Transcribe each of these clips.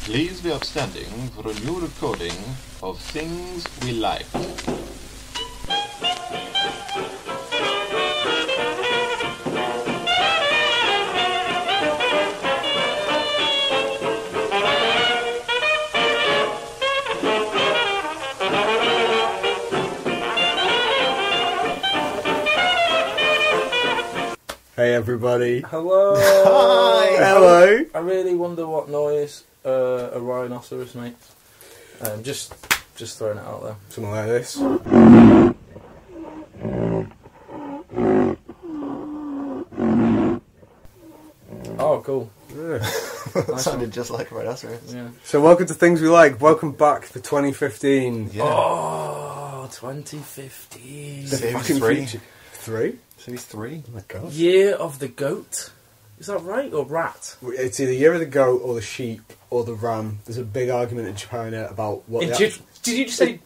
Please be upstanding for a new recording of Things We Like. Hey everybody. Hello. Hi. Hello. I really wonder what noise a rhinoceros makes. Just throwing it out there. Something like this. Oh, cool. Yeah. That sounded just like a rhinoceros. Yeah. So welcome to Things We Like. Welcome back for 2015. Yeah. Oh, 2015. The Series fucking 3. future. 3? Series 3? Oh my god. Year of the goat. Is that right? Or rat? It's either year of the goat or the sheep or the ram. There's a big argument in China about what. Did you just say?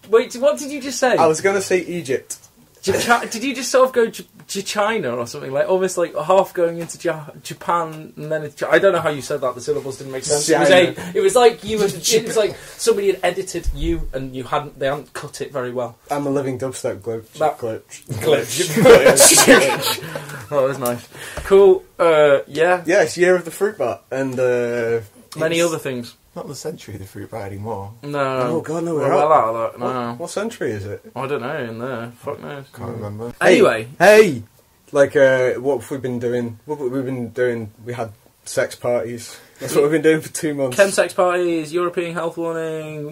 Wait, what did you just say? I was going to say Egypt. Did you just sort of go to China or something, like almost like half going into Japan and then into I don't know how you said that. The syllables didn't make sense. It was like you were. It was like somebody had edited you and you hadn't. They hadn't cut it very well. I'm a living dubstep glitch. Glitch. Oh, that was nice. Cool. Yeah. Yeah, it's year of the fruit bat and Many other things. Not the century of the fruit bat anymore. No. Oh god, no, We're we're well out. out of that. No. What century is it? I don't know. In there. Fuck knows. Can't remember. Anyway. Hey, like what have we been doing? What have we been doing? We had sex parties. That's what we've been doing for 2 months. Chemsex parties, European health warning,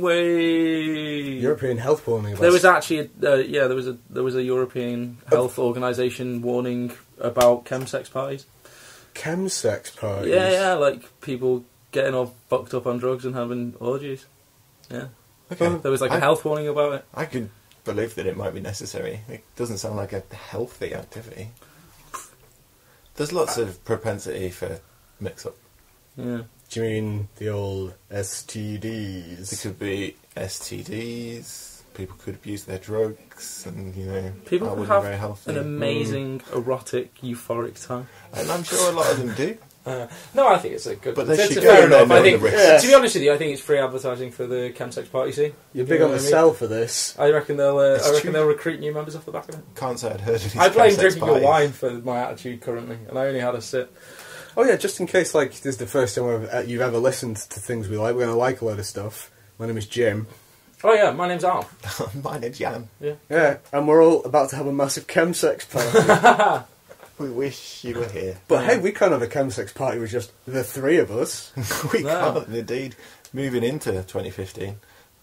European health warning. There was actually, there was a European health organisation warning about chemsex parties. Chemsex parties? Yeah, like people getting all fucked up on drugs and having orgies. Yeah. Okay. There was like a health warning about it. I could believe that it might be necessary. It doesn't sound like a healthy activity. There's lots of propensity for mix-up. Yeah. Do you mean the old STDs? There could be STDs. People could abuse their drugs, and People that could wouldn't have be very healthy. an amazing, erotic, euphoric time. And I'm sure a lot of them do. No, I think it's a good. But they it's should fair go enough. I think, the risks. to be honest with you, I think it's free advertising for the chemsex party scene. You're big You know on the what I mean? sell for this. I reckon they'll. It's true. They'll recruit new members off the back of it. Can't say I'd heard of these I blame chemsex drinking your parties. wine for my attitude currently, and I only had a sip. Oh yeah, just in case like this is the first time you've ever listened to Things We Like. We're going to like a load of stuff. My name is Jim. Oh yeah, my name's Al. My name's Jan. Yeah, and we're all about to have a massive chemsex party. We wish you were here. But hey, we can't have a chemsex party with just the three of us. We No. can't, indeed. Moving into 2015,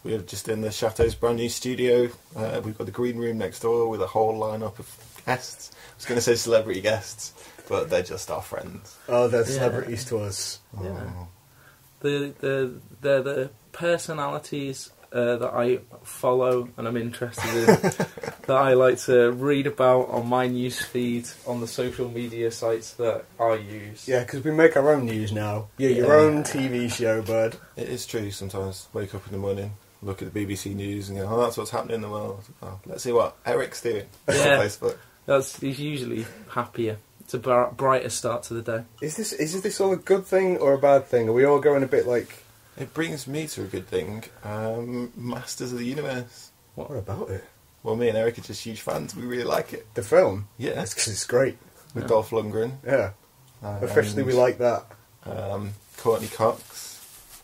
we're just in the Chateau's brand new studio. We've got the green room next door with a whole lineup of guests. I was going to say celebrity guests, but they're just our friends. Oh, they're Yeah. celebrities to us. Yeah. Oh. They're the personalities that I follow and I'm interested in, that I like to read about on my news feed on the social media sites that I use. Yeah, because we make our own news now. You're your Yeah. own TV show, bud. It is true sometimes. Wake up in the morning, look at the BBC News and go, oh, that's what's happening in the world. Oh, let's see what Eric's doing on Yeah. Facebook. He's usually happier. It's a brighter start to the day. Is this all a good thing or a bad thing? Are we all going a bit like... It brings me to a good thing. Masters of the Universe. What about it? Well, me and Eric are just huge fans. We really like it. The film? Yeah. That's because it's great. With Yeah. Dolph Lundgren. Yeah. Officially, we like that. Courtney Cox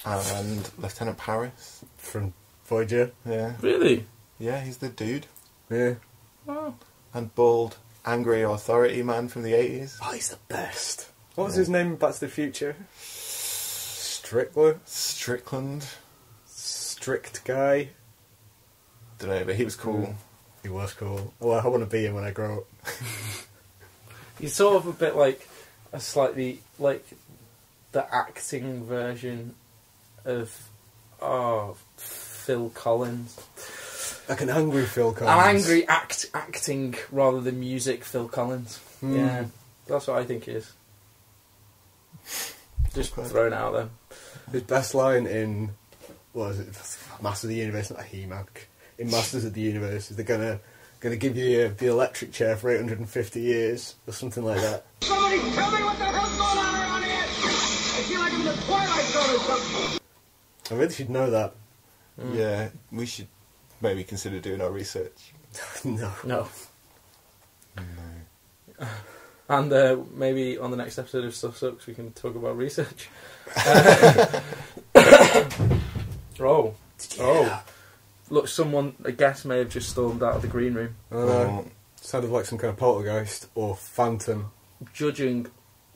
and Lieutenant Paris. From Voyager. Yeah. Really? Yeah, he's the dude. Yeah. Oh. And bald, angry authority man from the 80s. Oh, he's the best. What was his name in Back to the Future? Strickler? Strickland. Strict guy? Don't know, but he was cool. He was cool. Well, I want to be him when I grow up. He's sort of a bit like a slightly like the acting version of Phil Collins. Like an angry Phil Collins. An angry acting rather than music Phil Collins. Yeah, that's what I think he is. Just throwing it out there. His best line in, what is it, Masters of the Universe, not a He-Man. In Masters of the Universe, is they're gonna give you the electric chair for 850 years, or something like that. Somebody tell me what the hell's going on around here! I feel like I'm in the Twilight Zone or something! I really should know that. Yeah, we should maybe consider doing our research. No. No. No. And maybe on the next episode of Stuff Sucks we can talk about research. Oh. Look, a guest may have just stormed out of the green room. Sounded like some kind of poltergeist or phantom. Judging,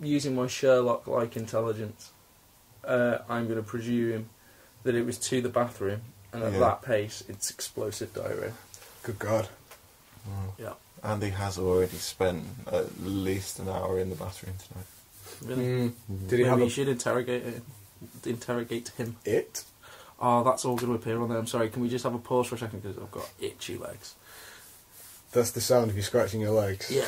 using my Sherlock-like intelligence, I'm going to presume that it was to the bathroom, and at that pace, it's explosive diarrhea. Good God. Yeah. Andy has already spent at least an hour in the bathroom tonight. Really? Did he have You should interrogate him. it? Oh, that's all going to appear on there. I'm sorry. Can we just have a pause for a second because I've got itchy legs. That's the sound of you scratching your legs. Yeah.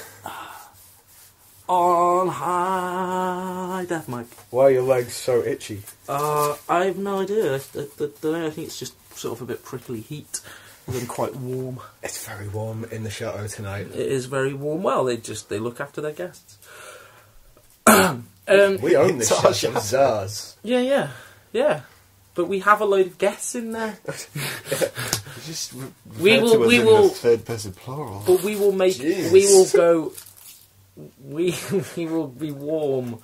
On high death mic. Why are your legs so itchy? I have no idea. I think it's just sort of a bit prickly heat. And then quite warm. It's very warm in the chateau tonight. It is very warm. Well, they look after their guests. We own this It's our chateau. It's ours. Yeah. But we have a load of guests in there. We will third person plural. But we will make. Jeez. We will go. We will be warm,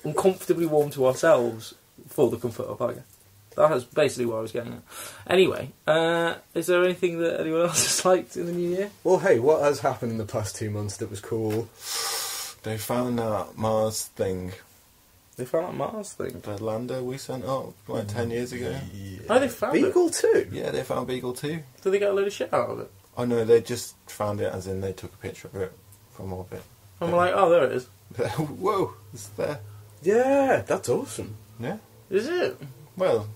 uncomfortably warm to ourselves for the comfort of our guests. That's basically what I was getting at. Anyway, is there anything that anyone else has liked in the new year? Well, hey, what has happened in the past 2 months that was cool? They found that Mars thing. They found that Mars thing. The lander we sent up like 10 years ago. Yeah. Oh, they found it? Beagle too? Yeah, they found Beagle too. Did they get a load of shit out of it? Oh no, they just found it as in they took a picture of it from orbit. I'm like, oh, there it is. Whoa, it's there. Yeah, that's awesome. Yeah. Is it? Well,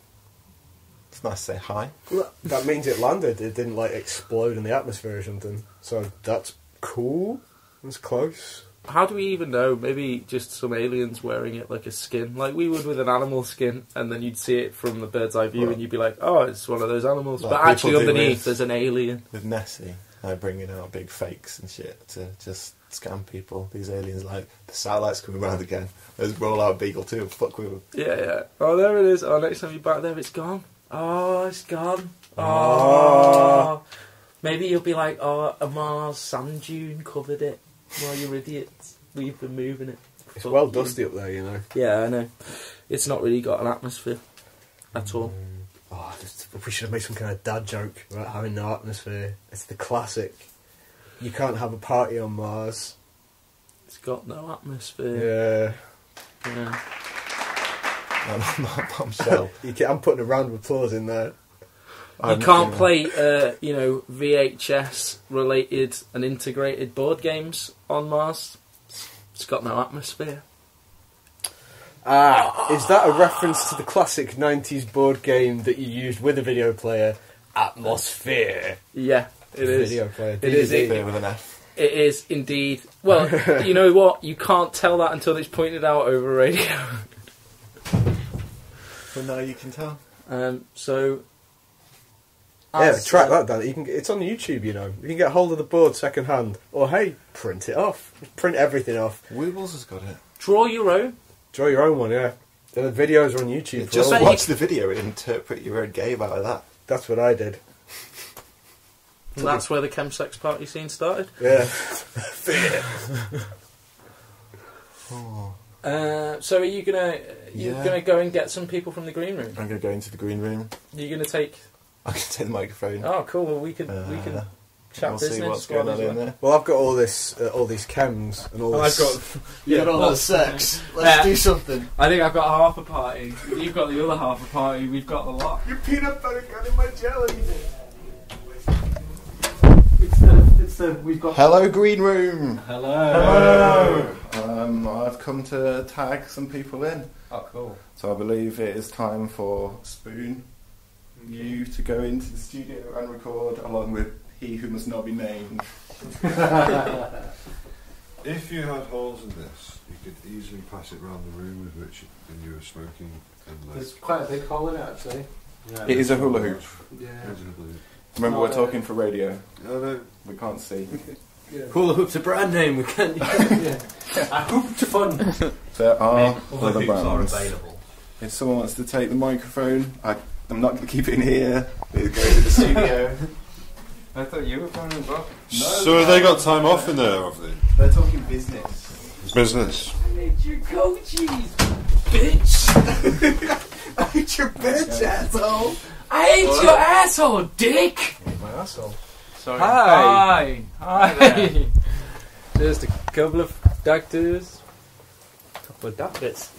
it's nice to say hi. Well, that means it landed. It didn't like explode in the atmosphere or something. So that's cool. It's close. How do we even know? Maybe just some aliens wearing it like a skin, like we would with an animal skin, and then you'd see it from the bird's eye view, and you'd be like, "Oh, it's one of those animals." Like but actually, people do underneath, with- there's an alien. With Nessie, they're bringing out big fakes and shit to just scam people. These aliens like, the satellite's coming round again. Let's roll out Beagle 2 and fuck with them. Yeah. Oh, there it is. Oh, next time you're back there, it's gone. Oh, it's gone. Ah. Oh. Maybe you'll be like, "Oh, a Mars sand dune covered it." Well, you're idiots. We've been moving it. It's Fuck well you. dusty up there, you know. Yeah, I know. It's not really got an atmosphere at all. Oh, we should have made some kind of dad joke about having no atmosphere. It's the classic. You can't have a party on Mars. It's got no atmosphere. Yeah. And on that bombshell, I'm putting a round of applause in there. You can't play, VHS related and integrated board games on Mars. It's got no atmosphere. Is that a reference to the classic 90s board game that you used with a video player? Atmosphere. Yeah, it is. Video player. It is. DVD. Beer with an F. It is indeed. Well, you know what? You can't tell that until it's pointed out over radio. But now you can tell. So. Yeah, track that down. It's on YouTube, you know. You can get hold of the board second hand. Or hey, print it off. Print everything off. Weebles has got it. Draw your own. Draw your own one, yeah. The videos are on YouTube. Just bet watch the video and interpret your own game out of that. That's what I did. And that's where the chemsex party scene started. Yeah. So are you gonna go and get some people from the green room? I'm going to go into the green room. You're gonna take. I can take the microphone. Oh, cool. Well, we can chat we'll business. see what's going on in there. Well, I've got all this, all these chems and all this. You got all that sex. Let's do something. I think I've got half a party. You've got the other half a party. We've got the lot. Your peanut butter got in my jelly. We've got. Hello, green room. Hello. I've come to tag some people in. Oh, cool. So I believe it is time for Spoon, you to go into the studio and record along with he who must not be named. If you had holes in this, you could easily pass it around the room with Richard when you were smoking. And There's quite a big hole in it, actually. Yeah, It is a hula hoop. Yeah. It is a hula hoop. Remember, we're talking for radio. Oh, no. We can't see. Hula Hoop's a brand name, we can't. I hooped fun. There are Hula other hoops are brands. available. If someone wants to take the microphone, I I'm not going to keep it in here. We're going to the studio. I thought you were going as well. So have they got time off in there, have they? They're talking business. Business. I made your goat cheese, bitch! I hate your bitch, asshole. I hate your asshole, dick! My asshole. Sorry. Hi! Hi there. Just a couple of doctors. Couple of doctors.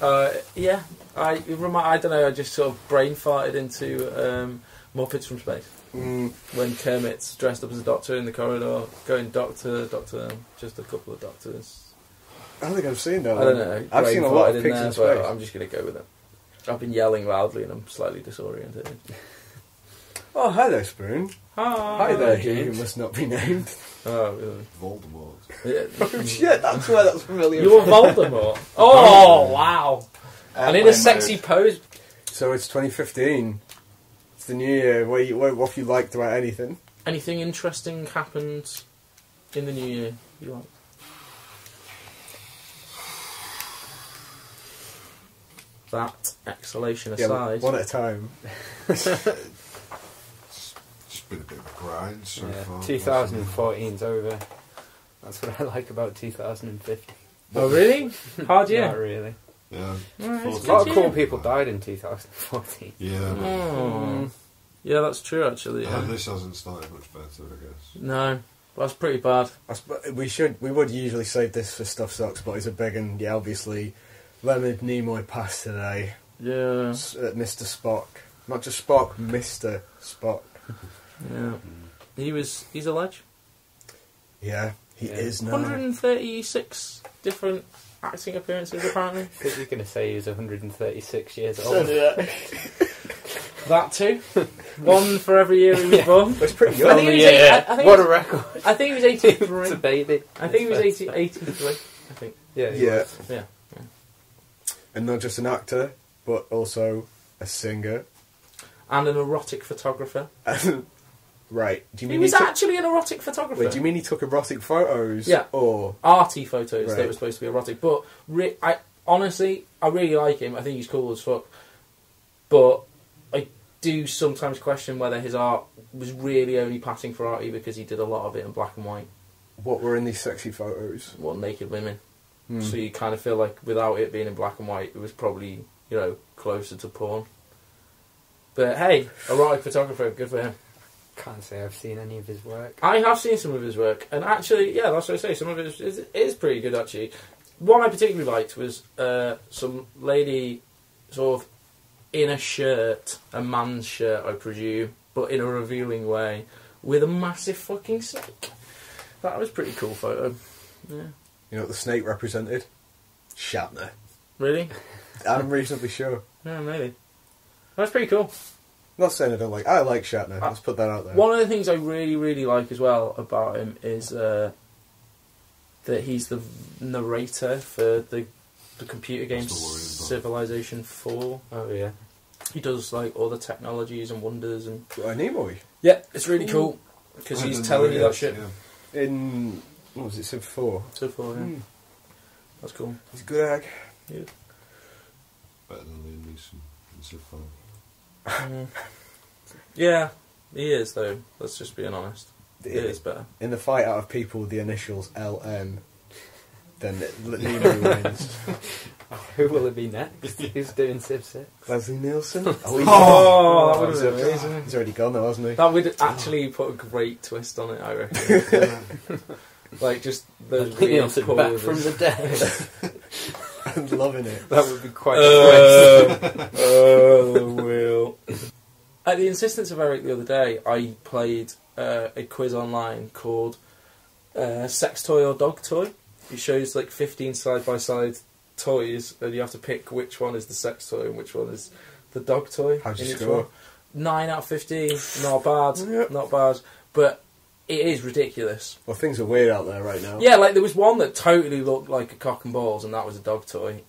Yeah. I don't know, I just sort of brain farted into Muppets from Space. When Kermit's dressed up as a doctor in the corridor, going doctor, just a couple of doctors. I don't think I've seen that. I don't know. I've seen a lot of in pigs there, in but space. I'm just going to go with it. I've been yelling loudly and I'm slightly disoriented. Oh, hi there, Spoon. Hi there, he who must not be named. Oh, really? Voldemort. Yeah. Oh shit, that's where that's familiar. You're Voldemort. Oh, wow. And in a sexy pose. So it's 2015. It's the new year. What have you liked about anything? Anything interesting happened in the new year you like? That exhalation aside. One at a time. It's been a bit of a grind so far. 2014's over. That's what I like about 2015. Oh, really? Hard year? Not really. Yeah. Alright, it's A lot of good cool year. people died in 2014. Yeah. Oh. Yeah, that's true, actually. Yeah. And this hasn't started much better, I guess. No, that's pretty bad. We would usually save this for Stuff Sucks, but it's a big one. Yeah, obviously, Leonard Nimoy passed today. Yeah. Mr. Spock. Not just Spock, Mr. Spock. Yeah. He's a ledge. Yeah, he is now. 136 different acting appearances, apparently. Because you're going to say he was 136 years old. That too. One for every year he was born. That's pretty I good. think he was What a record. I think he was It's 83. a baby. I think he was 83. I think. Yeah. Yeah. Yeah. And not just an actor, but also a singer. And an erotic photographer. Right. Do you He mean was took- actually an erotic photographer. Wait, do you mean he took erotic photos? Yeah. Or Arty photos that Right. were supposed to be erotic. But I honestly, I really like him. I think he's cool as fuck. But I do sometimes question whether his art was really only passing for arty because he did a lot of it in black and white. what were in these sexy photos? Well, naked women. Hmm. So you kind of feel like without it being in black and white, it was probably, closer to porn. But hey, erotic photographer, good for him. Can't say I've seen any of his work. I have seen some of his work, and actually, yeah, that's what I say. Some of it is pretty good, actually. One I particularly liked was some lady sort of in a shirt, a man's shirt, I presume, but in a revealing way, with a massive fucking snake. That was a pretty cool photo. Yeah. You know what the snake represented? Shatner. Really? I'm reasonably sure. Yeah, maybe. That's pretty cool. Not saying I don't like. I like Shatner. Let's put that out there. One of the things I really, really like as well about him is that he's the narrator for the computer game That's the worrying part. Civilization 4. Oh, yeah. He does like all the technologies and wonders and Nimoy yeah, it's really cool because I he's didn't telling know you he that shit. yeah. in what was it? Civ 4. So far, yeah. Hmm. That's cool. He's a good egg. Yeah. Better than Liam Neeson in Civ 5. Yeah, he is though. Let's just being honest. He is better. In the fight out of people with the initials LM, then Nimoy wins. Who will it be next? Who's doing Civ 6? Leslie Nielsen. Oh, that would have been he's- amazing. He's already gone though, hasn't he? That would actually put a great twist on it, I reckon. Like just those weird Nielsen back pauses. from the dead. I'm loving it. That would be quite a twist. Will. At the insistence of Eric the other day, I played a quiz online called Sex Toy or Dog Toy. It shows like 15 side-by-side toys, and you have to pick which one is the sex toy and which one is the dog toy. How'd you in each score? one. 9 out of 15. Not bad. Yep. Not bad. But it is ridiculous. Well, things are weird out there right now. Yeah, like there was one that totally looked like a cock and balls, and that was a dog toy.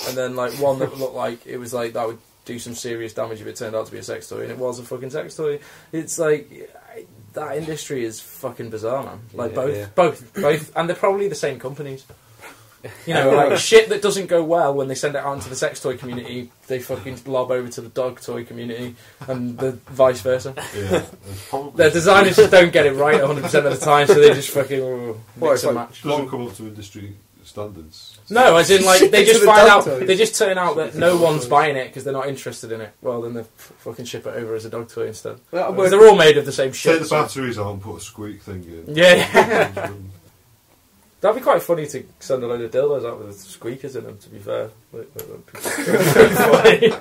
And then like one that looked like it was like that would do some serious damage if it turned out to be a sex toy, and it was a fucking sex toy. It's like that industry is fucking bizarre, man. Like Yeah, both, and they're probably the same companies. You know, like shit that doesn't go well when they send it out into the sex toy community, they fucking lob over to the dog toy community, and the vice versa. Yeah, Their designers just don't get it right 100% of the time, so they just fucking mix and match. Doesn't come up to industry standards. No, as in like they just To the find dog out, toy. they just turn out that no one's buying it because they're not interested in it. Well, then they fucking ship it over as a dog toy instead. Well, Because they're all made of the same shit. Take the so- batteries out and put a squeak thing in. Yeah. That'd be quite funny to send a load of dildos out with squeakers in them, to be fair. That'd be funny.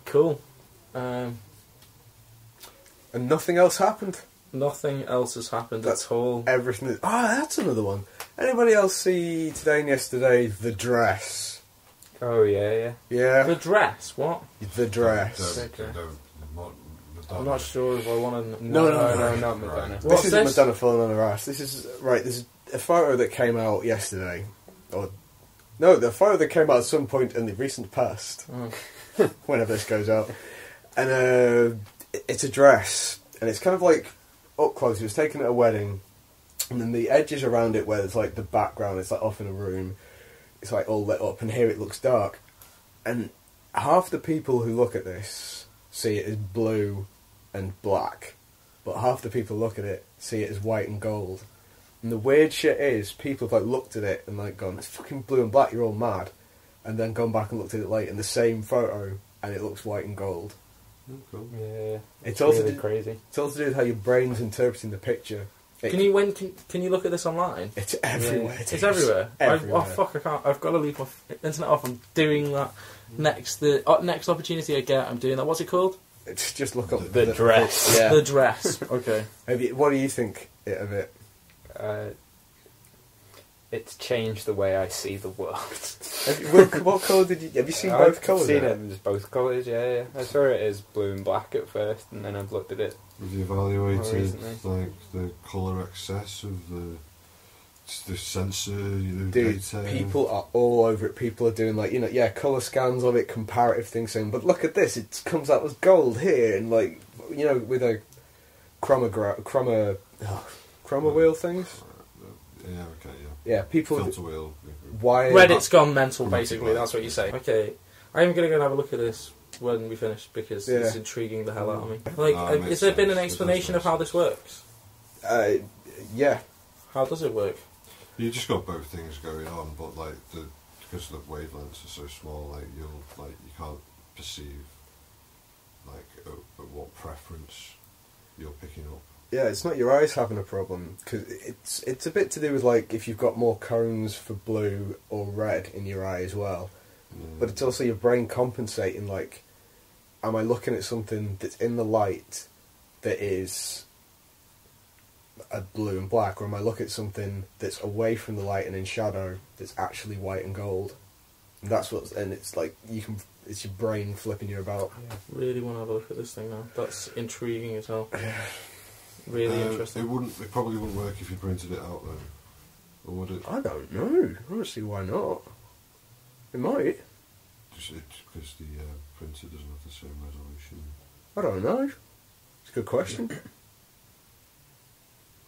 Cool. And nothing else happened. Nothing else has happened at all. Everything. That's another one. Anybody else see today and yesterday The Dress? Oh yeah. Yeah, The dress, what? The Dress. Okay. Madonna. I'm not sure if I want to... No, not Madonna. What's This isn't this? Madonna falling on her ass. This is right. This is a photo that came out yesterday, or no, the photo that came out at some point in the recent past, whenever this goes out, and it's a dress, and it's kind of like up close. It was taken at a wedding, and then the edges around it, where it's like the background, it's like off in a room, it's like all lit up, and here it looks dark, and half the people who look at this see it as blue and black, but half the people look at it see it as white and gold. And the weird shit is, people have like looked at it and like gone, "It's fucking blue and black, you're all mad," and then gone back and looked at it later in the same photo, and it looks white and gold. Oh, cool. Yeah, It's also really crazy. It's also to do with how your brain's interpreting the picture. Can you look at this online? It's everywhere. Yeah. It It's is. everywhere. Everywhere. Oh fuck! I can't. I've got to leave my internet off. I'm doing that next. The next opportunity I get, I'm doing that. What's it called? It's just look up The Dress. Yeah. The dress. Okay. What do you think of it? It's changed the way I see the world. What colour did you? Have you seen both colours? I've seen of it as both colours. Yeah. I saw it as blue and black at first, and then I've looked at it. Have you evaluated recently. like the colour excess of the sensor, Dude, data? people are all over it. People are doing like, colour scans of it, comparative things, saying, but look at this, it comes out as gold here, and like, with a chroma wheel things. Yeah, okay, yeah. Yeah, people. Filter wheel. Why? Reddit's gone mental, Chromatic basically. light. That's what you say. Okay, I'm gonna go and have a look at this when we finish because Yeah. it's intriguing the hell out of me. Like, Makes has there been sense. an It does explanation make of how this works? Yeah. How does it work? You just got both things going on, but like because the wavelengths are so small, like you can't perceive like at what preference you're picking up. Yeah, it's not your eyes having a problem, because it's a bit to do with like if you've got more cones for blue or red in your eye as well. Yeah. But it's also your brain compensating, like, am I looking at something that's in the light that is a blue and black, or am I looking at something that's away from the light and in shadow that's actually white and gold? And it's like it's your brain flipping you about. Really want to have a look at this thing now. That's intriguing as hell. Really interesting. It probably wouldn't work if you printed it out though, or would it? I don't know. I don't see why not. It might. Just because the printer doesn't have the same resolution. I don't know. It's a good question.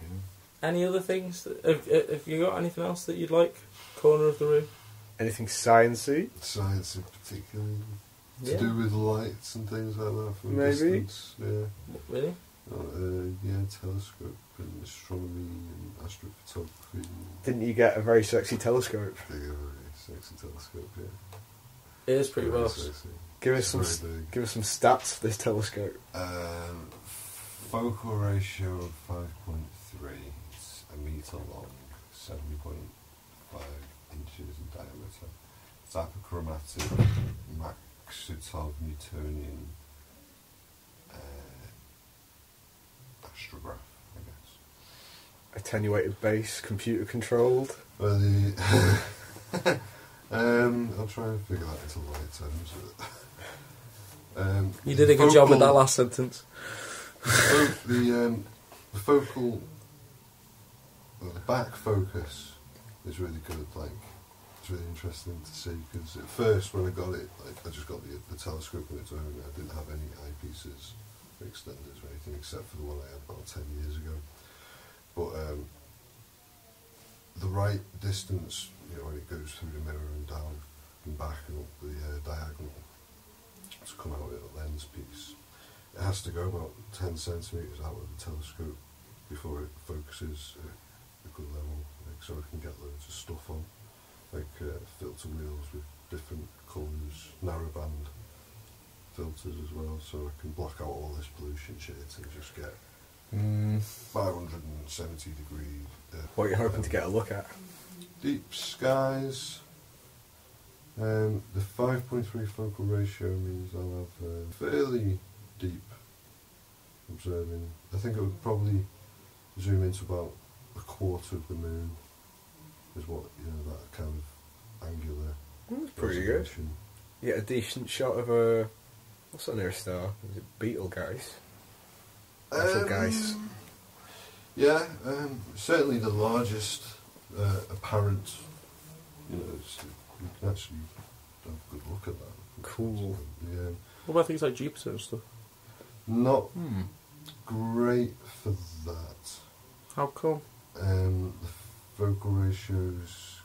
Yeah. Any other things? Have you got anything else that you'd like? Corner of the room? Anything sciencey? Science in particular, Yeah. to do with lights and things like that from Maybe. distance. Yeah. Really? Telescope and astronomy and astrophotography. Didn't you get a very sexy telescope? Big, very sexy telescope, yeah. It is pretty Very well. sexy. Give us some. Very big. Give us some stats for this telescope. Focal ratio of 5.3. It's a metre long, 70.5 inches in diameter. It's apochromatic, Maxitov Newtonian astrograph, I guess. Attenuated base, computer controlled. Well, I'll try and figure that into light terms. You did a good job with that last sentence. The focal, the back focus is really good. Like, it's really interesting to see because at first when I got it, like I just got the telescope on its own. I didn't have any eyepieces extenders or anything, except for the one I had about 10 years ago. But the right distance, you know, when it goes through the mirror and down and back and up the diagonal to come out at a lens piece, it has to go about 10 centimetres out of the telescope before it focuses at a good level, like, so I can get loads of stuff on, like filter wheels with different colours, narrowband filters as well, so I can block out all this pollution shit and just get 570 degree. What are you hoping to get a look at? Deep skies. The 5.3 focal ratio means I'll have fairly deep observing. I think it would probably zoom into about a quarter of the moon, is what, you know, that kind of angular. That's pretty good. You get a decent shot of a. What's that nearest star? Is it Betelgeuse? Betelgeuse. Yeah, certainly the largest apparent. You know, you can actually have a good look at that. Cool. Yeah. What about things like Jupiter and stuff? Not great for that. How come? The focal ratios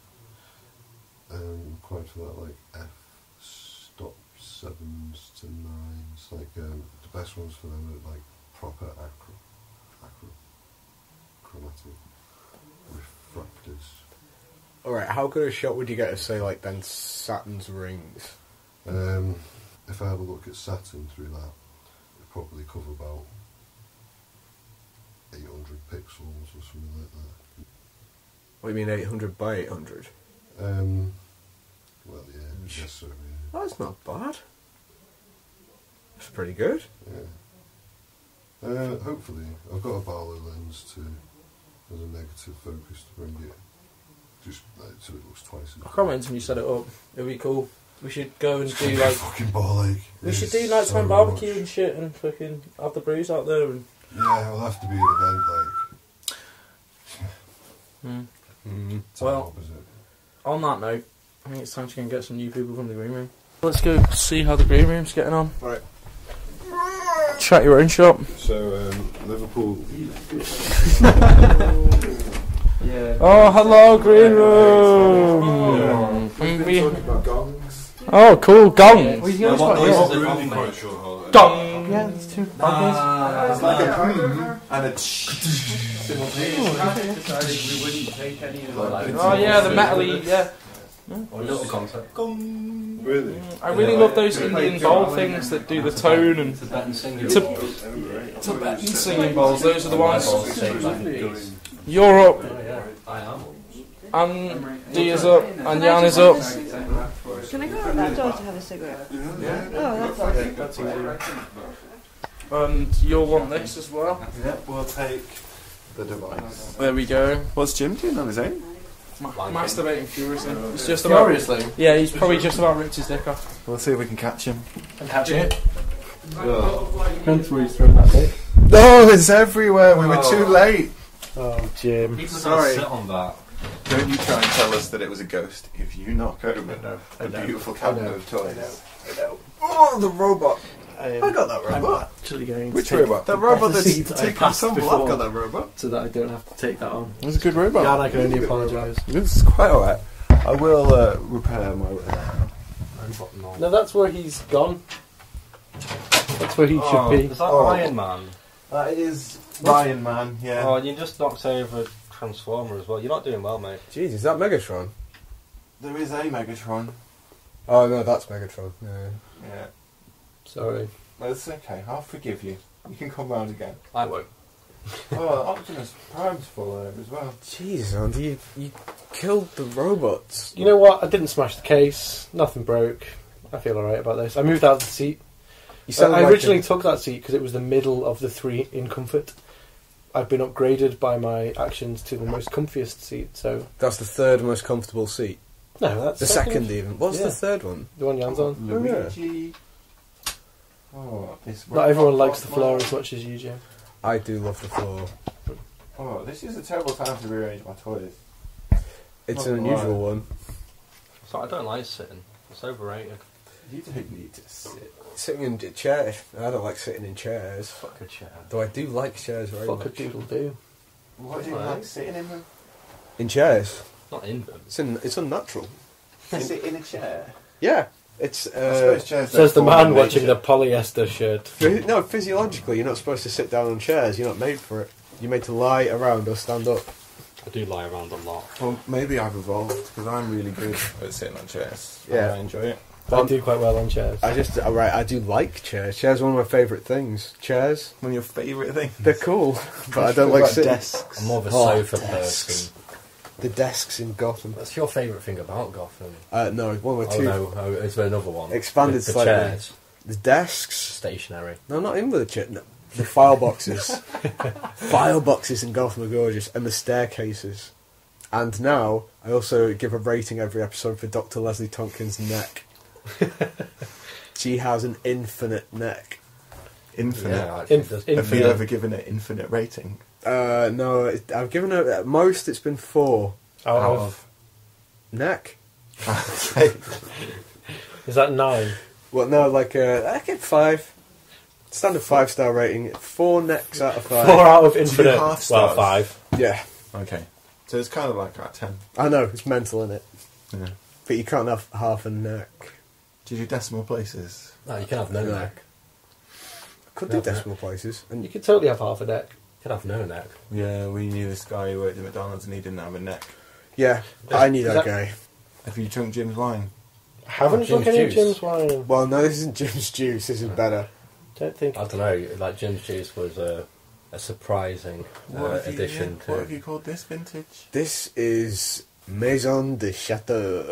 quite for that, like f-stop 7s to 9s. Like the best ones for them are like proper chromatic refractors. Alright, how good a shot would you get of, say, like, then Saturn's rings? If I have a look at Saturn through that, it'd probably cover about 800 pixels or something like that. What do you mean 800 by 800? Well, yeah, I guess so, yeah. That's not bad. That's pretty good. Yeah. Hopefully, I've got a Barlow lens as a negative focus to bring it just like, so it looks twice as I can't wait until you set it up. It'll be cool. We should go and do like fucking ball ache. we should do nighttime so barbecue much. and shit and fucking have the brews out there and Yeah, it'll have to be an event like. Well, opposite. on that note, I think it's time to go and get some new people from the green room. Let's go see how the green room's getting on. Right. Chat your own shop. So Liverpool. Yeah. Oh, hello, green room. Oh, cool, gong. Well, you know I'm not really quite sure how. Gong. Yeah, there's two buggers. It's like a and a We wouldn't take any of the Oh yeah, the metally, yeah. or little concept. Really? I really love those Indian bowl things that do the tone and Tibetan singing. Tibetan singing bowls. Those are the ones. You're Oh, up, yeah, I am. Andy is up, and Jan is up. Can I go out that door to have a cigarette? Yeah. Oh, that's And you'll want this as well. Yep, we'll take the device. There we go. What's Jim doing on his own? Masturbating furiously. It's just about. Furiously? Yeah, he's probably just about ripped his dick off. We'll see if we can catch him. Catch it. Depends where he's thrown that bit. No, it's everywhere. We were too late. Oh, Jim. People Sorry. Sit on that. Don't you try and tell us that it was a ghost if you knock over a beautiful cabinet of toys. Oh, the robot. I got that robot. Actually going Which to take robot? The off robot the that's seat I taking passed some before, I've got that robot. so that I don't have to take that on. It was a good robot. Yeah, and I can only apologise. This is quite alright. I will repair my robot. No, that's where he's gone. That's where he should be. Is that Oh. Iron Man? That is Lion Man, yeah. Oh, and you just knocked over Transformer as well. You're not doing well, mate. Jeez, is that Megatron? There is a Megatron. Oh no, that's Megatron. Yeah. Yeah. Sorry. That's okay, I'll forgive you. You can come round again. I won't. Oh, Optimus Prime's full there as well. Jeez, Andy, you killed the robots. You know what? I didn't smash the case. Nothing broke. I feel alright about this. I moved out of the seat. I originally took that seat because it was the middle of the three in comfort. I've been upgraded by my actions to the most comfiest seat, so... That's the third most comfortable seat. No, that's... The second even. What's Yeah. the third one? The one Jan's on. Luigi. Oh, this Not everyone likes the floor as much as you, Jim. I do love the floor. Oh, this is a terrible time to rearrange my toys. It's Not an unusual one. So I don't like sitting. It's overrated. You don't need to sit. Sitting in chairs. I don't like sitting in chairs. Fuck a chair. Though I do like chairs very Fuck a much. doodle do. What do you like sitting in them? In chairs. Not in them. It's unnatural. Sit in a chair. Yeah. It's I suppose chairs Says the don't fall man in watching the nature. polyester shirt. no, physiologically, you're not supposed to sit down on chairs. You're not made for it. You're made to lie around or stand up. I do lie around a lot. Well, maybe I've evolved because I'm really good at sitting on chairs. Yeah. I enjoy it. I do quite well on chairs. I do like chairs. Chairs are one of my favourite things. Chairs, One of your favourite things. they're cool, but I don't like About sitting. desks. I'm more of a Oh, sofa desks. person. The desks in Gotham. What's your favourite thing about Gotham? No, one of my Oh two. no, is there another one? Expanded the slightly. chairs, The desks. stationary. No, not in with the chair. No, the file boxes. File boxes in Gotham are gorgeous, and the staircases. And now I also give a rating every episode for Dr. Leslie Tompkins' neck. She has an infinite neck. Infinite. Yeah, actually, Inf- it does. inf- Have you ever given it infinite rating? No, I've given her at most. It's been 4. Out Out of, Neck. Okay. is that 9? Well, no, I give 5. Standard 5-star rating. 4 necks out of 5. 4 out of Do you infinite. half Well, stars? 5. Yeah, Okay. So it's kind of like at 10. I know it's mental, isn't it? Yeah. But you can't have half a neck. Do you do decimal places? No, you can have no No. neck. Could do Yeah, decimal places. You And could totally have half a neck. You can have no neck. Yeah, we knew this guy who worked at McDonald's and he didn't have a neck. yeah, I knew Is that that- guy. Have you drunk Jim's wine? I haven't Jim's drunk any juice. Jim's wine. Well, no, this isn't Jim's juice. This is better. Don't think. I don't know. Like Jim's Juice was a surprising addition What have to. you called this vintage? This is Maison de Chateau.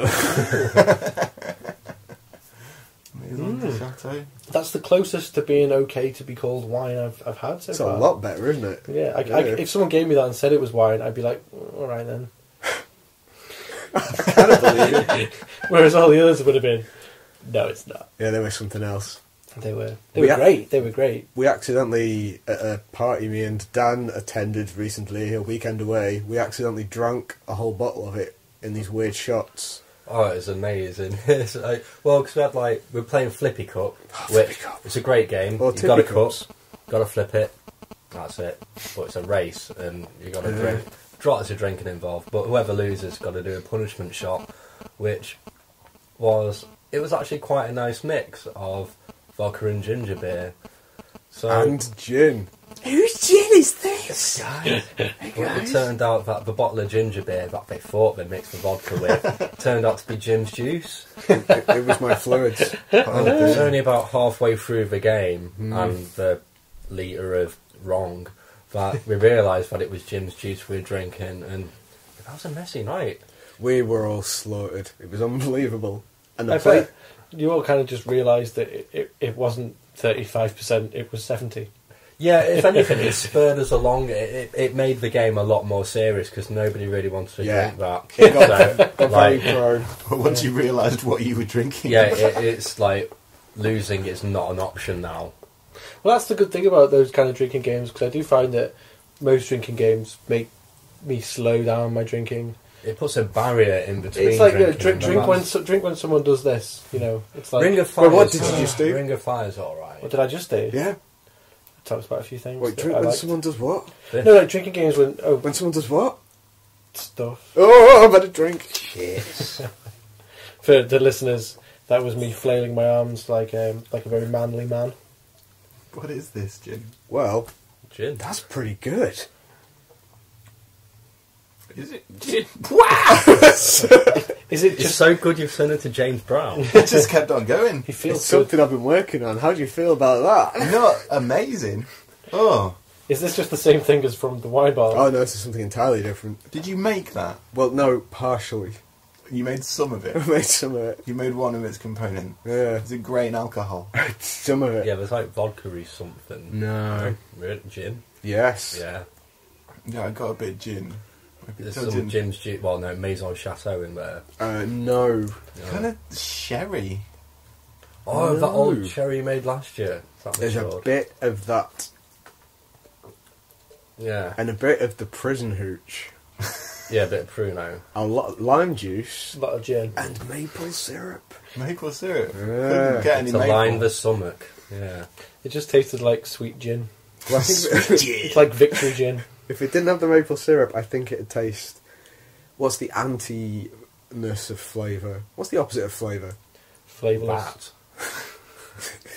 Maison de Chateau. That's the closest to being okay to be called wine I've had so It's a far. lot better, isn't it? Yeah, Yeah. if someone gave me that and said it was wine, I'd be like, all right then. I can't believe it. Whereas all the others would have been, no, it's not. Yeah, there was something else. They were Yeah. great. They were great. We accidentally, at a party me and Dan attended recently, a weekend away, we accidentally drank a whole bottle of it in these weird shots. Oh, it was amazing. It's like, well, because we were playing Flippy Cup, Flippy which Cup. it's a great game. Or You've got a Tippy cup, Cups. got to flip it. That's it. But it's a race, and you got to drink. Lots of drinking involved, but whoever loses got to do a punishment shot, which was actually quite a nice mix of vodka and ginger beer. So And gin. Whose gin is this? it turned out that the bottle of ginger beer that they thought they mixed the vodka with turned out to be Jim's juice. It was my fluids. It was only about halfway through the game and the litre of wrong that we realised that it was Jim's juice we were drinking, and that was a messy night. We were all slaughtered. It was unbelievable. And the I plate. bet you all kind of just realised that it wasn't 35%, it was 70. Yeah, if anything, it spurred us along. It made the game a lot more serious because nobody really wanted to Yeah. drink that. It got very Like, pro. But once you realised what you were drinking. yeah, it's like losing is not an option now. Well, that's the good thing about those kind of drinking games, because I do find that most drinking games make me slow down my drinking. It puts a barrier in between. It's like drinking drink when someone does this, you know. It's like, Ring of Fire. Well, what did you just do? Ring of Fire's alright. what did I just do? Yeah. I talked about a few things. Wait, that drink I when liked. someone does what? No, like drinking games when When someone does what? stuff. Oh, I better drink. For the listeners, that was me flailing my arms like a very manly man. What is this, Jim? Well, Gin. that's pretty good. Is it gin? Is it It's just so good you've sent it to James Brown. It just kept on going. he feels It's good? something I've been working on. How do you feel about that? Not amazing. Oh, Is this just the same thing as from the wine bar? Oh no, this is something entirely different. did you make that? Well, no, partially. You made some of it. I made some of it. You made one of its components. Yeah, Is it grain alcohol? some of it. Yeah, there's like vodka-y something. No. Really? Gin? Yes. Yeah. Yeah, I got a bit of gin. There's So some gin. Jim's juice. Well, no, Maison Chateau in there. No. Yeah. Kind of sherry. Oh, that No. old cherry you made last year. That There's a matured. bit of that Yeah. and a bit of the prison hooch. Yeah, a bit of Pruno. A lot of lime juice. A lot of gin. And maple syrup. Maple syrup. Yeah. Couldn't get any To maple. line the stomach. Yeah. It just tasted like sweet gin. Well, I think It's like victory gin. if it didn't have the maple syrup, I think it'd taste... What's the anti-ness of flavour? What's the opposite of flavour? Flavourless.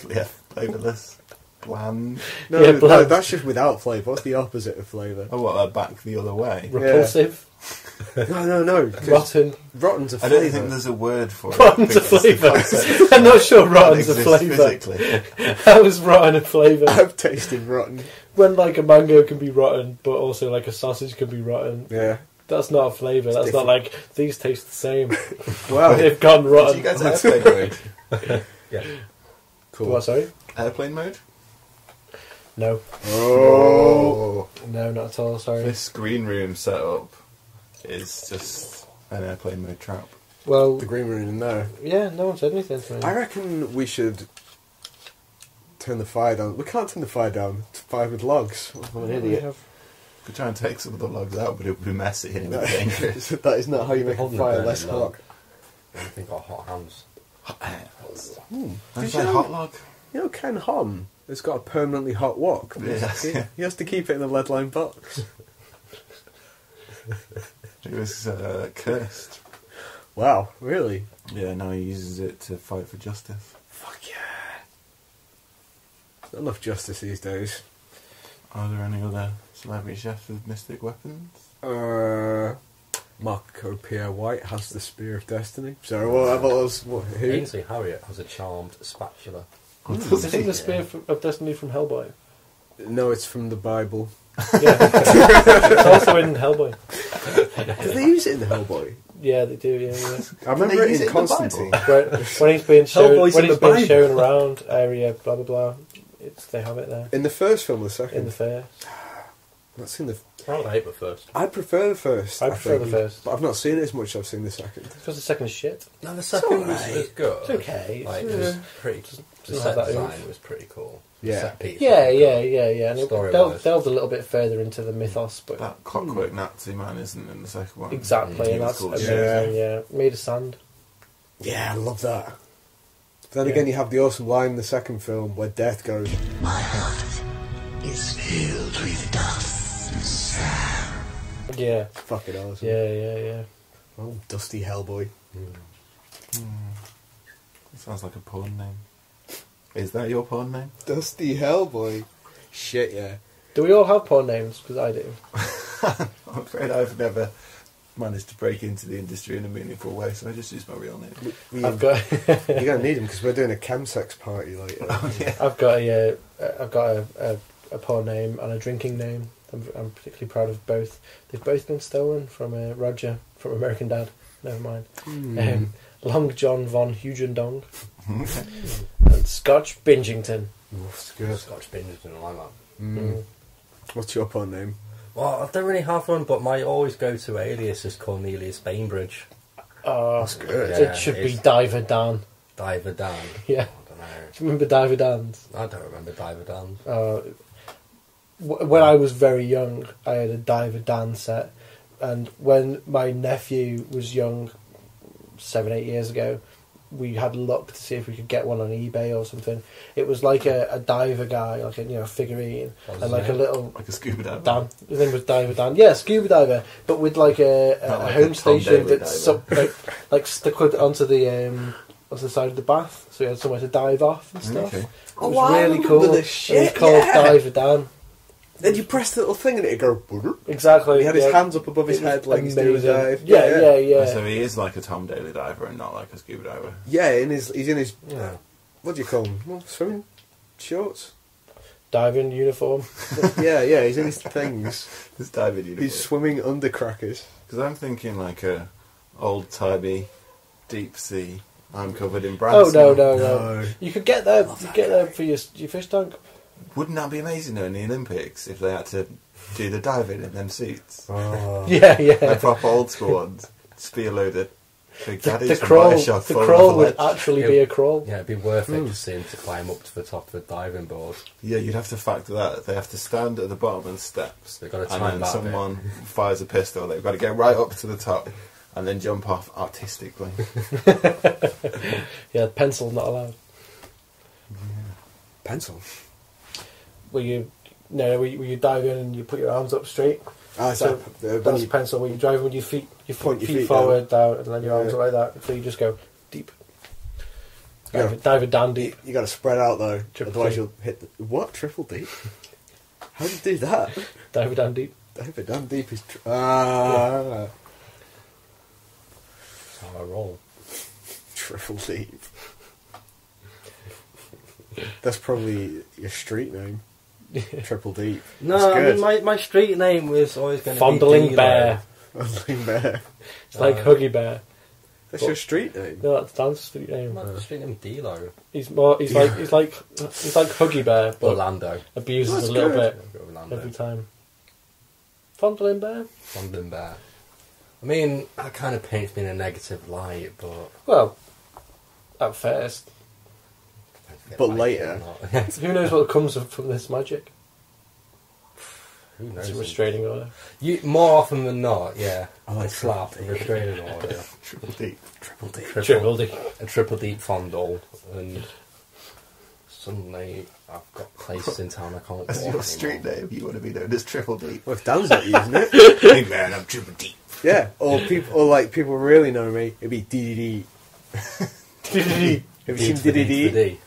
Yeah, flavourless. Bland. No, Yeah, no, bland. that's just without flavour. What's the opposite of flavour? Oh, what, back the other way? Repulsive. No. 'cause Rotten. Rotten's a I flavour. don't think there's a word for it. Rotten's a because it's the flavour. concept I'm not sure that rotten's a exists flavour. physically. How is rotten a flavour? I've tasted rotten. When like a mango can be rotten, but also like a sausage can be rotten. Yeah. That's not a flavour. That's not like these taste the same. Wow. They've gone Did rotten. you guys airplane mode? Yeah. Cool. What? Sorry? Airplane mode? No, Oh. no, not at all. Sorry. This green room setup is just an airplane mode trap. Well, The green room in there. yeah, no one said anything to me. I reckon we should turn the fire down. We can't turn the fire down. It's fire with logs. I'm an We idiot. have- Could try and take some of the logs out, but it would be messy and it would be dangerous. that is not how you make a Holding a fire burning less log. hot. I think got hot hands. Did Did you you know- hot log? You know Ken Hom has got a permanently hot wok. Yeah. He has to keep it in a lead line box. It was cursed. Wow, really? Yeah, now he uses it to fight for justice. Fuck yeah. Not enough justice these days. Are there any other celebrity chefs with mystic weapons? Marco Pierre White has the Spear of Destiny. Sorry, what about us? Who? Ainsley Harriott has a charmed spatula. Isn't the Spear of Destiny from Hellboy? No, it's from the Bible. Yeah. It's also in Hellboy. Do they use it in the Hellboy? Yeah, they do. Yeah. I remember They it use in it in the Constantine. When he's being shown, Hellboy's when in he's the being Bible. shown around area, blah blah blah. They have it there In the first film or the second? in the fair. Not seen the. I would hate the first. I prefer the first. I prefer the think. first. But I've not seen it as much as I've seen the second. Because the second is shit. No, the second was good. It's okay. Like, It's, it was pretty. The doesn't set have that design oomph. was pretty cool. Yeah. The set piece. yeah. And it Story-wise. delved a little bit further into the mythos, but That clockwork Nazi man isn't in the second one. exactly, He and was that's cool. amazing. Yeah, made of sand. Yeah, I love that. But then Yeah. again, you have the awesome line in the second film where Death goes, My heart is filled with dust and sand. Yeah, fucking awesome. yeah. Oh, Dusty Hellboy. It sounds like a porn name. Is that your porn name? Dusty Hellboy. Shit, yeah. Do we all have porn names? Because I do. I'm afraid I've never managed to break into the industry in a meaningful way, so I just use my real name. I've got. You're gonna need him because we're doing a chemsex party later. Oh, yeah. I've got a porn name and a drinking name. I'm particularly proud of both. They've both been stolen from Roger from American Dad. Never mind. Long John von Hugendong and Scotch Bingington. That's good. Scotch Bingington, I like that. Mm. What's your porn name? Well, I don't really have one, but my always go-to alias is Cornelius Bainbridge. Oh, That's good. It should be Diver Dan. Diver Dan. Yeah. I don't know. Do you remember Diver Dan's? I don't remember Diver Dan. When I was very young, I had a Diver Dan set, and when my nephew was young, 7-8 years ago, we had looked to see if we could get one on eBay or something. It was like a diver guy, like a figurine, What was and his like a name? little Like a scuba diver. Dan. His name was Diver Dan. Yeah, scuba diver, but with like a Not like home a Tom station Daly that's diver. like stuck onto the side of the bath, so he had somewhere to dive off and stuff. Okay. It Oh, was wow, I really remember cool. this It was shit, called yeah. Diver Dan. Then you press the little thing and it'd go. Exactly. He had his yeah. hands up above his It was head like he's doing a amazing. dive. Yeah. So he is like a Tom Daly diver and not like a scuba diver. Yeah, he's in his. Yeah. What do you call them? Well, swimming shorts. Diving uniform. yeah, he's in his things. This diving uniform. He's swimming under crackers. Because I'm thinking like a old-timey, deep sea. I'm covered in Oh brass. no! You could get there. You get there for your fish tank. Wouldn't that be amazing though in the Olympics if they had to do the diving in them suits? Oh. Yeah. Like proper old school ones. Spear loaded. Big The Daddies from crawl, Bioshock the falling crawl off a would ledge. actually be a crawl. Yeah, it'd be worth it just seeing to climb up to the top of the diving board. Yeah, you'd have to factor that. They have to stand at the bottom of the steps. They've got to and time then that a bit. someone fires a pistol. They've got to get right up to the top and then jump off artistically. Yeah, pencil not allowed. Pencil. Where you dive in and you put your arms up straight. Ah, So when that's you- pencil. Where you drive with your feet, Point your feet feet forward, down, and then your arms Yeah. are like that. So you just go deep. Yeah. Dive it down deep. You got to spread out though, Triple otherwise D. you'll hit the, what triple deep? How do you do that? Dive it down deep. Dive it down deep is That's how I roll. triple deep. That's probably your street name. Triple deep. No, That's I good. mean, my street name was always going to be Fondling Beagle. Bear. Fondling Bear. It's like Huggy Bear. That's your street name. No, that's Dan's street name. My street name Dilo. He's like Huggy Bear, but Orlando. abuses That's a little good. bit Orlando. every time. Fondling Bear. Fondling Bear. I mean, that kind of paints me in a negative light, but... Well, at first, But Like later. it or not. who knows what comes from this magic? Who knows? It's a restraining order. More often than not, yeah. I like A slap, a restraining order. Triple deep. Triple deep. Triple D. A triple deep fondle, and suddenly I've got places in town I can't That's walk your street anymore. name. You want to be known as Triple Deep. Well, if Dan's not using it, Hey man, I'm Triple Deep. yeah. Or people really know me. It'd be DDD. D. Have you D seen for D DDD? for D.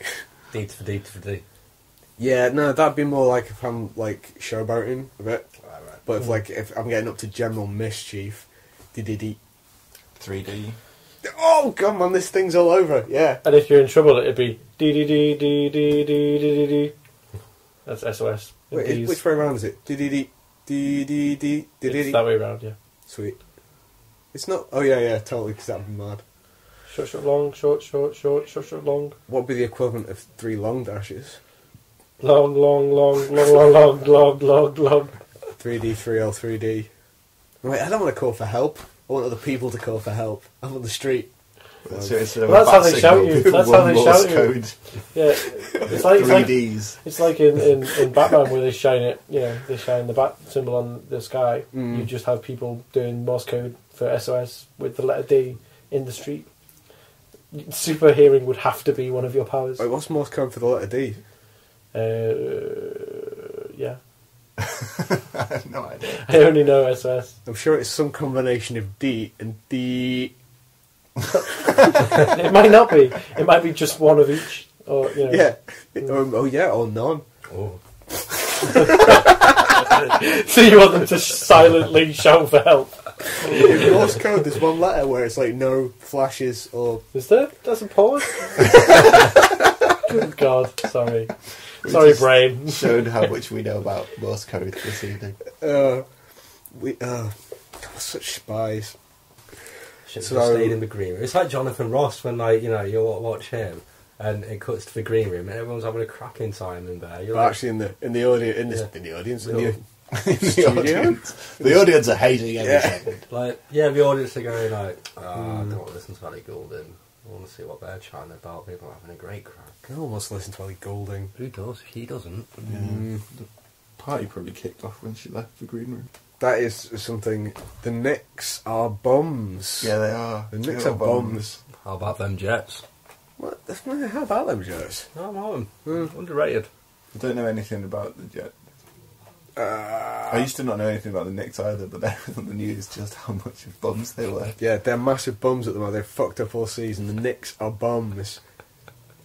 D for D for D. Yeah, no, that'd be more like if I'm like showboating a bit. Right. But if I'm getting up to general mischief, DDD. 3D. Oh, come on, this thing's all over. Yeah. And if you're in trouble, it'd be D. That's SOS. Wait, Ds. which way around is it? DDD. DDD. It's DDD. that way around, yeah. Sweet. It's not. Oh yeah, totally. Because that'd be mad. Short, long, short, long. What would be the equivalent of 3 long dashes? Long. 3D, 3L, 3D. Wait, I don't want to call for help. I want other people to call for help. I'm on the street. So instead of Well, a that's how bat they shout signal, you. That's how one they Morse shout you. code, Yeah, it's like 3Ds. it's like in Batman where they shine it. You know, they shine the bat symbol on the sky. You just have people doing Morse code for SOS with the letter D in the street. Super hearing would have to be one of your powers. Wait, what's Morse code for the letter D? Yeah, I have no idea. I only know SOS. I'm sure it's some combination of D and D. It might not be. It might be just one of each. Or you know. Yeah. Or none. Oh. So you want them to silently shout for help? In Morse code, there's one letter where it's like no flashes or. Is there? That's a pause. Good God! Sorry, just brain. Showed how much we know about Morse code this evening. God, such spies. Should have So- stayed in the green room. It's like Jonathan Ross when, like, you know, you watch him and it cuts to the green room and everyone's having a cracking time in there. You're Well, like, actually, in the audience, in the studio. The audience are hating every second. the audience are going like, I don't want to listen to Ali Golden. I want to see what they're chatting about. People are having a great crack. I almost listen to Ellie Goulding. Who does? He doesn't. The party probably kicked off when she left the green room. That is something. The Knicks are bums. Yeah, they are. The Knicks Little are bums. How about them Jets? What? How about them, Joes? No, I'm on them. Underrated. I don't know anything about the Jets. I used to not know anything about the Knicks either, but then on the news just how much of bums they were. Yeah, they're massive bums at the moment. They've fucked up all season. The Knicks are bums.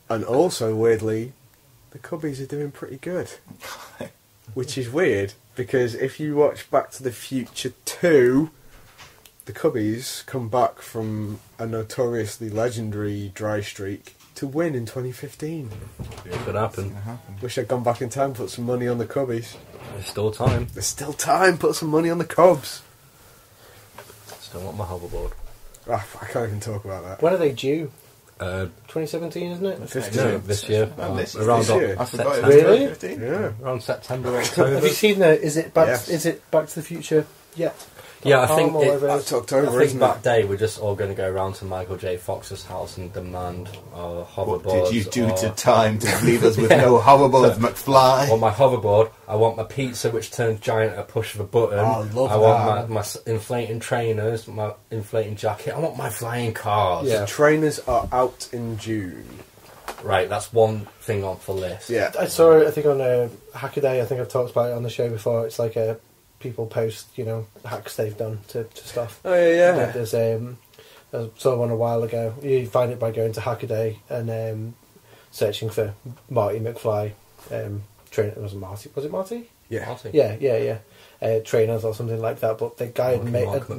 And also, weirdly, the Cubbies are doing pretty good. Which is weird, because if you watch Back to the Future 2, the Cubbies come back from a notoriously legendary dry streak to win in 2015. It could happen. Wish I'd gone back in time, put some money on the Cubbies. There's still time. There's still time, put some money on the Cubs. Still want my hoverboard. I can't even talk about that. When are they due? 2017, isn't it? 15. No, this year. This Around year? I forgot it Really? was 2015. Yeah. Around September, October. Have you seen the? Is it back? Yes. Is it Back to the Future Yeah. Yeah, I think That's October, I think isn't that it? day we're just all going to go around to Michael J. Fox's house and demand our hoverboards. What did you do to time to leave us with no hoverboards, McFly? On my hoverboard, I want my pizza which turns giant at a push of a button. Oh, I love I want my inflating trainers, my inflating jacket. I want my flying cars. Yeah. Trainers are out in June. Right, that's one thing on the list. Yeah. I saw it, I think, on Hackaday. I think I've talked about it on the show before. It's like people post, hacks they've done to stuff. Oh, yeah. There's I saw one a while ago. You find it by going to Hackaday and searching for Marty McFly. Trainer, was it Marty? Yeah. Marty. Yeah. Trainers or something like that. But the guy had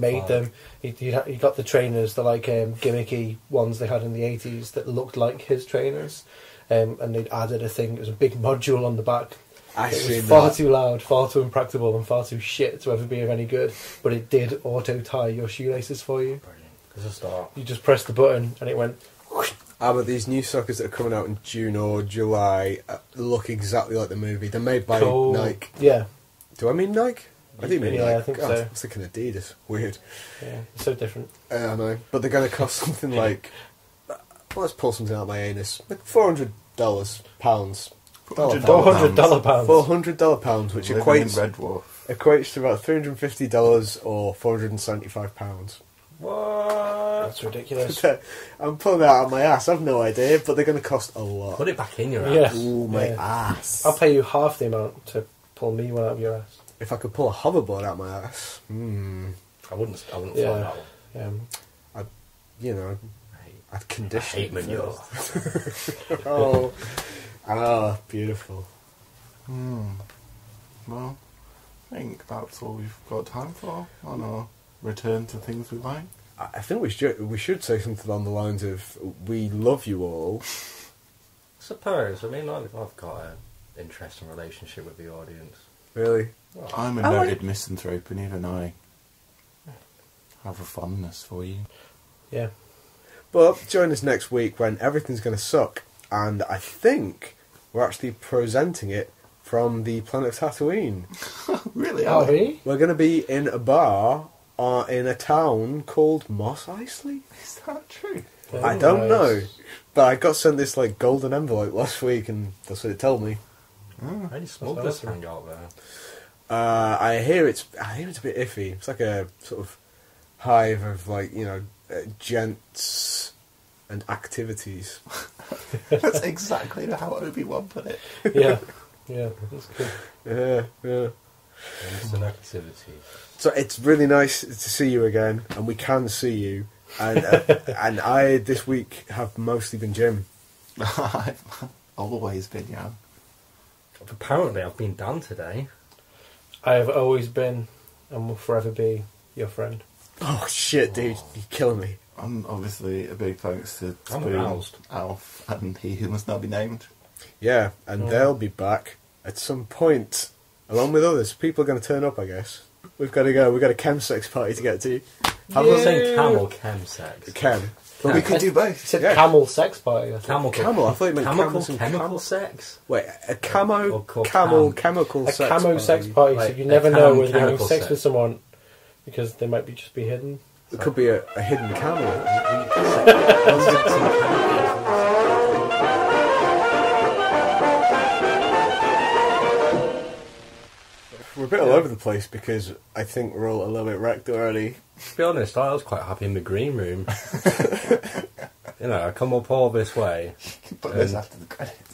made them. He got the trainers, the gimmicky ones they had in the 80s that looked like his trainers, and they'd added a thing. It was a big module on the back. It was far too loud, far too impractical, and far too shit to ever be of any good. But it did auto tie your shoelaces for you. Brilliant. As a start. You just pressed the button and it went. But these new suckers that are coming out in June or July look exactly like the movie. They're made by Cool. Nike. Yeah. Do I mean Nike? I do mean Yeah, Nike. I think God, so. I was thinking Adidas. Weird. Yeah, it's so different. I know. But they're going to cost something like... let's pull something out of my anus. Like $400, pounds. $400 pounds. $400 which Living equates in Red Dwarf. to about $350 or £475. What? That's ridiculous. I'm pulling that out of my ass. I've no idea, but they're going to cost a lot. Put it back in your ass. Yeah. Ooh, my Yeah. ass. I'll pay you half the amount to pull me one out of your ass. If I could pull a hoverboard out my ass, I wouldn't fly Yeah. that one. I'd condition I hate it manure. first. Beautiful. Well, I think that's all we've got time for on our return to things we like. I think we should say something along the lines of "We love you all." Suppose. I mean, I've got an interesting relationship with the audience. Really? I'm a noted misanthrope, and even I have a fondness for you. Yeah. But join us next week when everything's going to suck, and I think we're actually presenting it from the planet of Tatooine. Really? Are we? We're going to be in a bar in a town called Mos Eisley. Is that true? I don't know, but I got sent this golden envelope last week, and that's what it told me. Any smugglers hang out there? I hear it's a bit iffy. It's like a sort of hive of gents and activities. That's exactly how Obi-Wan put it. Yeah. Yeah, that's good. Yeah. It's an activity. So it's really nice to see you again, and we can see you. And and I this week have mostly been Jim. I've always been, yeah. Apparently, I've been Dan today. I have always been and will forever be your friend. Oh shit, dude, you're killing me. And obviously a big thanks to I'm Spoon, aroused. Alf, and he who must now be named. Yeah, and they'll be back at some point, along with others. People are going to turn up, I guess. We've got to go. We've got a chem sex party to get to. I was saying camel chem sex. Chem. But we could do both. You said Yeah. camel sex party. I think. Camel. I thought you meant chemical camel sex. Wait, a Or camo called chemical A sex camo party. sex party, so Like you a never know whether you're having chemical sex sex. with someone because they might just be hidden. It could be a hidden camel. We're a bit all over the place because I think we're all a little bit wrecked already. To be honest, I was quite happy in the green room. I come up all this way. But this after the credits.